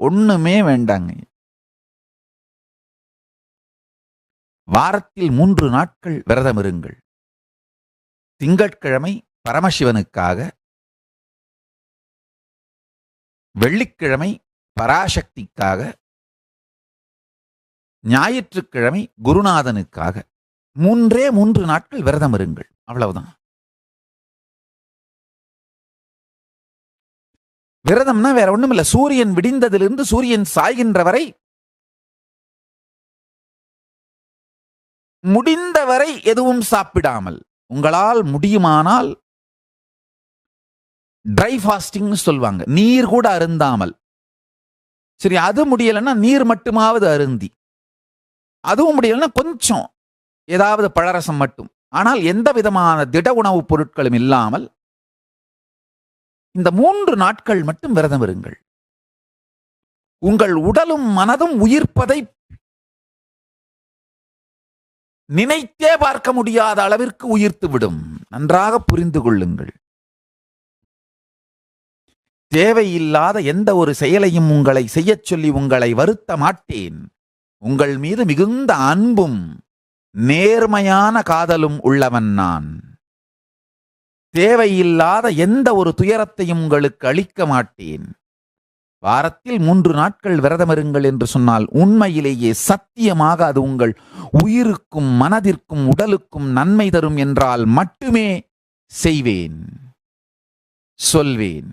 ஒண்ணுமே வேண்டாங்க. வாரத்தில் 3 நாட்கள் விரதம் இருங்கள். திங்கட்கிழமை பரமசிவனுக்காக, வெள்ளிக்கிழமை பராசக்திக்காக, ஞாயிற்றுக்கிழமை குருநாதனுக்காக 3 நாட்கள் விரதம் இருங்கள். அவ்வளவுதான். விரதம்னா வேற ஒண்ணும் இல்ல. சூரியன் விடிந்ததிலிருந்து சூரியன் சாய்கின்ற வரை முடிந்தவரை எதுவும் சாப்பிடாமல், உங்களால் முடியுமானால் ட்ரை ஃபாஸ்டிங் சொல்வாங்க, நீர் கூட அருந்தாமல். சரி, அது முடியலன்னா நீர் மட்டுமாவது அருந்தி, அதுவும் முடியலன்னா கொஞ்சம் ஏதாவது பழரசம் மட்டும், ஆனால் எந்த விதமான திட உணவுப் பொருட்களும் இல்லாமல் இந்த 3 நாட்கள் மட்டும் விரதம் இருங்கள். உங்கள் உடலும் மனதும் உயிர்ப்பதை நினைத்தே பார்க்க முடியாத அளவிற்கு உயிர்த்து விடும். நன்றாக புரிந்து கொள்ளுங்கள். தேவையில்லாத எந்த ஒரு செயலையும் உங்களை செய்யச் சொல்லி உங்களை வருத்த மாட்டேன். உங்கள் மீது மிகுந்த அன்பும் நேர்மையான காதலும் உள்ளவன் நான். தேவையில்லாத எந்த ஒரு துயரத்தையும் உங்களுக்கு அளிக்க மாட்டேன். வாரத்தில் 3 நாட்கள் விரதம் இருங்கள் என்று சொன்னால் உண்மையிலேயே சத்தியமாக அது உங்கள் உயிருக்கும் மனதிற்கும் உடலுக்கும் நன்மை தரும் என்றால் மட்டுமே செய்வேன், சொல்வேன்.